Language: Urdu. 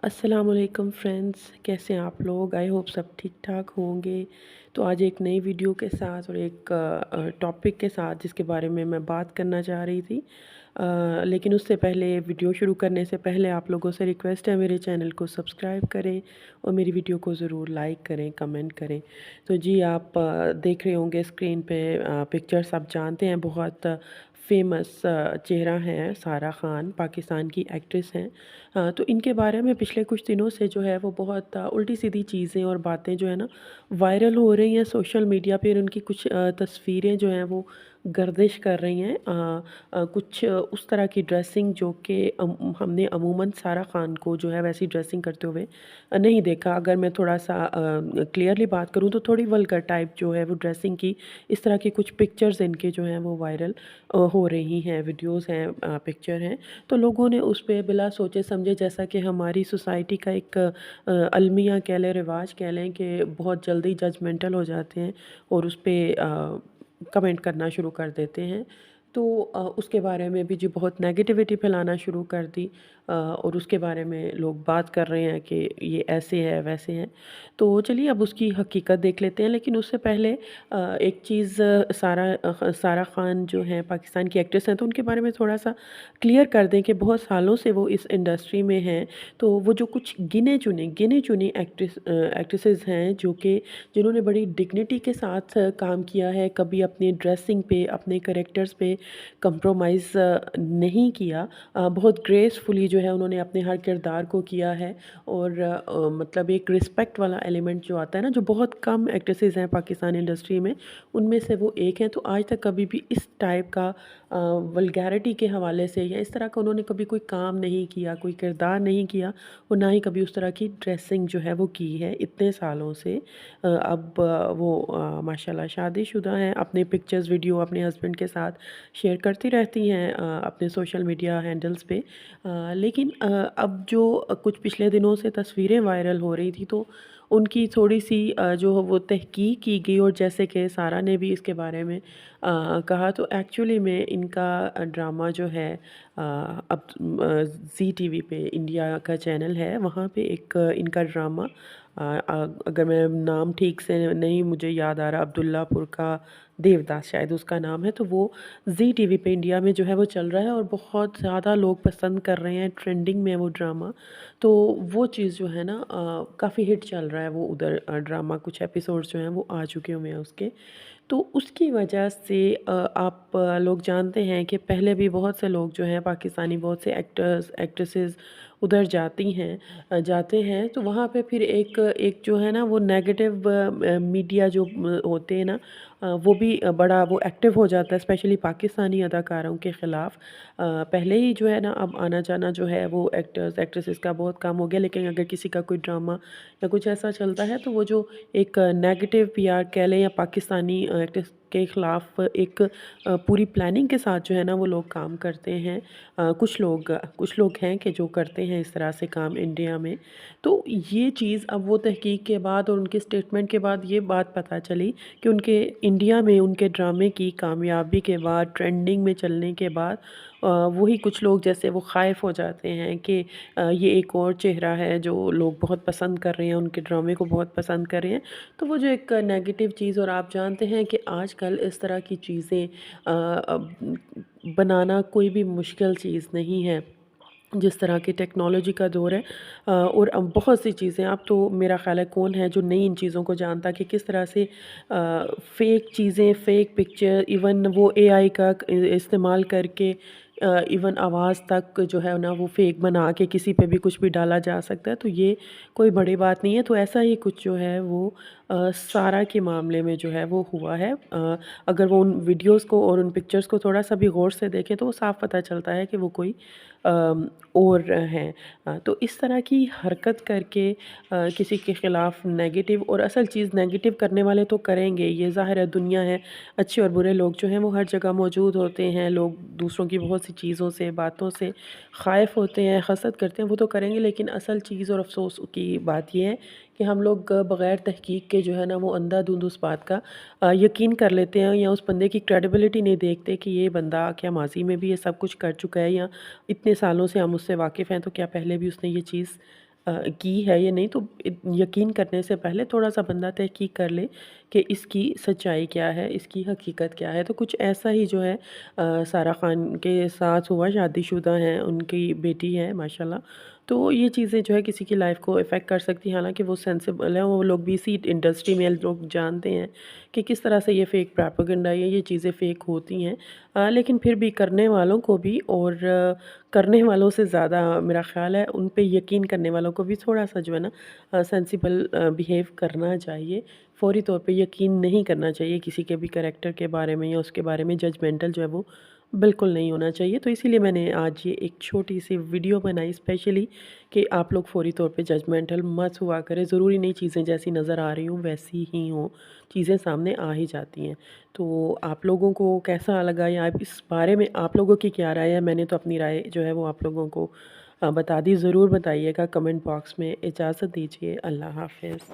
السلام علیکم فرینڈس، کیسے ہیں آپ لوگ؟ آئی ہوپ سب ٹھیک ٹھاک ہوں گے۔ تو آج ایک نئی ویڈیو کے ساتھ اور ایک ٹاپک کے ساتھ جس کے بارے میں بات کرنا چاہ رہی تھی، لیکن اس سے پہلے ویڈیو شروع کرنے سے پہلے آپ لوگوں سے ریکویسٹ ہے میرے چینل کو سبسکرائب کریں اور میری ویڈیو کو ضرور لائک کریں، کمنٹ کریں۔ تو جی آپ دیکھ رہے ہوں گے اسکرین پہ پکچرس، آپ جانتے ہیں بہت فیمس چہرہ ہیں سارہ خان، پاکستان کی ایکٹریس ہیں۔ تو ان کے بارے میں پچھلے کچھ دنوں سے جو ہے وہ بہت الٹی سیدھی چیزیں اور باتیں جو ہے نا وائرل ہو رہی ہیں سوشل میڈیا پہ، اور ان کی کچھ تصویریں جو ہیں وہ گردش کر رہی ہیں۔ کچھ اس طرح کی ڈریسنگ جو کہ ہم نے عموماً سارہ خان کو جو ہے ویسی ڈریسنگ کرتے ہوئے نہیں دیکھا۔ اگر میں تھوڑا سا کلیئرلی بات کروں تو تھوڑی ولگر ٹائپ جو ہے وہ ڈریسنگ کی، اس طرح کی کچھ پکچرز ان کے جو ہیں وہ وائرل ہو رہی ہیں، ویڈیوز ہیں، پکچر ہیں۔ تو لوگوں نے اس پہ بلا سوچے سمجھے، جیسا کہ ہماری سوسائٹی کا ایک المیہ کہہ لیں، رواج کہہ لیں، کہ بہت جلدی ججمنٹل ہو جاتے ہیں اور اس پہ کمنٹ کرنا شروع کر دیتے ہیں۔ تو اس کے بارے میں بھی جی بہت نیگیٹیوٹی پھیلانا شروع کر دی، اور اس کے بارے میں لوگ بات کر رہے ہیں کہ یہ ایسے ہے ویسے ہیں۔ تو چلیے اب اس کی حقیقت دیکھ لیتے ہیں، لیکن اس سے پہلے ایک چیز، سارہ خان جو ہیں پاکستان کی ایکٹریس ہیں، تو ان کے بارے میں تھوڑا سا کلیئر کر دیں کہ بہت سالوں سے وہ اس انڈسٹری میں ہیں۔ تو وہ جو کچھ گنے چنے ایکٹریسز ہیں جو کہ جنہوں نے بڑی ڈگنیٹی کے ساتھ کام کیا ہے، کبھی اپنی ڈریسنگ پہ، اپنے کریکٹرز پہ کمپرومائز نہیں کیا، بہت گریسفلی جو ہے انہوں نے اپنے ہر کردار کو کیا ہے، اور مطلب ایک رسپیکٹ والا ایلیمنٹ جو آتا ہے نا، جو بہت کم ایکٹریسز ہیں پاکستان انڈسٹری میں، ان میں سے وہ ایک ہیں۔ تو آج تک کبھی بھی اس ٹائپ کا ولگیرٹی کے حوالے سے یا اس طرح کا انہوں نے کبھی کوئی کام نہیں کیا، کوئی کردار نہیں کیا، اور نہ ہی کبھی اس طرح کی ڈریسنگ جو ہے وہ کی ہے اتنے سالوں سے۔ اب وہ ماشاءاللہ شادی شدہ ہیں، اپنے پکچرز ویڈیو اپنے ہسبینڈ کے ساتھ شیئر کرتی رہتی ہیں اپنے سوشل میڈیا ہینڈلز پہ۔ لیکن اب جو کچھ پچھلے دنوں سے تصویریں وائرل ہو رہی تھی، تو ان کی تھوڑی سی جو وہ تحقیق کی گئی، اور جیسے کہ سارہ نے بھی اس کے بارے میں کہا، تو ایکچولی میں ان کا ڈرامہ جو ہے اب زی ٹی وی پہ، انڈیا کا چینل ہے، وہاں پہ ایک ان کا ڈرامہ، اگر میں نام ٹھیک سے نہیں مجھے یاد آ رہا، عبداللہ پور کا دیوداس شاید اس کا نام ہے، تو وہ زی ٹی وی پہ انڈیا میں جو ہے وہ چل رہا ہے، اور بہت زیادہ لوگ پسند کر رہے ہیں، ٹرینڈنگ میں ہے وہ ڈرامہ۔ تو وہ چیز جو ہے نا کافی ہٹ چل رہا ہے، وہ ادھر ڈرامہ، کچھ ایپیسوڈز جو ہیں وہ آ چکے ہوئے ہیں اس کے۔ تو اس کی وجہ سے آپ لوگ جانتے ہیں کہ پہلے بھی بہت سے لوگ جو ہیں پاکستانی، بہت سے ایکٹرز ایکٹریسز ادھر جاتے ہیں، تو وہاں پہ پھر ایک جو ہے نا وہ نیگیٹو میڈیا جو ہوتے ہیں نا، وہ بھی بڑا وہ ایکٹیو ہو جاتا ہے، اسپیشلی پاکستانی اداکاروں کے خلاف۔ پہلے ہی جو ہے نا اب آنا جانا جو ہے وہ ایکٹرز ایکٹریسز کا بہت کم ہو گیا، لیکن اگر کسی کا کوئی ڈرامہ یا کچھ ایسا چلتا ہے، تو وہ جو ایک نیگیٹو پی آر کہہ لیں، یا پاکستانی ایکٹرس کے خلاف ایک پوری پلاننگ کے ساتھ جو ہے نا وہ لوگ کام کرتے ہیں۔ کچھ لوگ ہیں کہ جو کرتے ہیں اس طرح سے کام انڈیا میں۔ تو یہ چیز اب وہ تحقیق کے بعد اور ان کے سٹیٹمنٹ کے بعد یہ بات پتہ چلی کہ ان کے انڈیا میں ان کے ڈرامے کی کامیابی کے بعد، ٹرینڈنگ میں چلنے کے بعد، وہی کچھ لوگ جیسے وہ خائف ہو جاتے ہیں کہ یہ ایک اور چہرہ ہے جو لوگ بہت پسند کر رہے ہیں، ان کے ڈرامے کو بہت پسند کر رہے ہیں۔ تو وہ جو ایک نیگیٹو چیز، اور آپ جانتے ہیں کہ آج کل اس طرح کی چیزیں بنانا کوئی بھی مشکل چیز نہیں ہے، جس طرح کی ٹیکنالوجی کا دور ہے، اور بہت سی چیزیں، اب تو میرا خیال ہے کون ہے جو نئی ان چیزوں کو جانتا کہ کس طرح سے فیک چیزیں، فیک پکچر، ایون وہ اے آئی کا استعمال کر کے ایون آواز تک جو ہے نا وہ فیک بنا کے کسی پہ بھی کچھ بھی ڈالا جا سکتا ہے۔ تو یہ کوئی بڑی بات نہیں ہے۔ تو ایسا ہی کچھ جو ہے وہ سارہ کے معاملے میں جو ہے وہ ہوا ہے۔ اگر وہ ان ویڈیوز کو اور ان پکچرز کو تھوڑا سا بھی غور سے دیکھیں، تو وہ صاف پتہ چلتا ہے کہ وہ کوئی اور ہیں۔ تو اس طرح کی حرکت کر کے کسی کے خلاف نیگیٹو، اور اصل چیز نیگیٹو کرنے والے تو کریں گے، یہ ظاہر ہے، دنیا ہے، اچھے اور برے لوگ جو ہیں وہ ہر جگہ موجود ہوتے ہیں، لوگ دوسروں کی بہت سی چیزوں سے، باتوں سے خائف ہوتے ہیں، حسد کرتے ہیں، وہ تو کریں گے، لیکن اصل چیز اور افسوس کی بات یہ ہے کہ ہم لوگ بغیر تحقیق کے جو ہے نا وہ اندھا دھند اس بات کا یقین کر لیتے ہیں، یا اس بندے کی کریڈیبلٹی نہیں دیکھتے کہ یہ بندہ کیا ماضی میں بھی یہ سب کچھ کر چکا ہے، یا اتنے سالوں سے ہم اس سے واقف ہیں، تو کیا پہلے بھی اس نے یہ چیز کی ہے یا نہیں، تو یقین کرنے سے پہلے تھوڑا سا بندہ تحقیق کر لے کہ اس کی سچائی کیا ہے، اس کی حقیقت کیا ہے۔ تو کچھ ایسا ہی جو ہے سارہ خان کے ساتھ ہوا، شادی شدہ ہیں، ان کی بیٹی ہے ماشاءاللہ۔ تو یہ چیزیں جو ہے کسی کی لائف کو افیکٹ کر سکتی ہیں، حالانکہ وہ سینسیبل ہیں، وہ لوگ بھی اسی انڈسٹری میں لوگ جانتے ہیں کہ کس طرح سے یہ فیک پراپیگنڈا یا یہ چیزیں فیک ہوتی ہیں۔ لیکن پھر بھی کرنے والوں کو بھی، اور کرنے والوں سے زیادہ میرا خیال ہے ان پہ یقین کرنے والوں کو بھی تھوڑا سا جو ہے نا سینسیبل بیہیو کرنا چاہیے۔ فوری طور پہ یقین نہیں کرنا چاہیے کسی کے بھی کریکٹر کے بارے میں، یا اس کے بارے میں ججمنٹل جو ہے وہ بالکل نہیں ہونا چاہیے۔ تو اسی لیے میں نے آج یہ ایک چھوٹی سی ویڈیو بنائی اسپیشلی کہ آپ لوگ فوری طور پہ ججمنٹل مت ہوا کریں۔ ضروری نہیں چیزیں جیسی نظر آ رہی ہوں ویسی ہی ہوں، چیزیں سامنے آ ہی جاتی ہیں۔ تو آپ لوگوں کو کیسا لگا، یا آپ اس بارے میں آپ لوگوں کی کیا رائے ہے؟ میں نے تو اپنی رائے جو ہے وہ آپ لوگوں کو بتا دی، ضرور بتائیے گا کمنٹ باکس میں۔ اجازت دیجیے، اللہ حافظ۔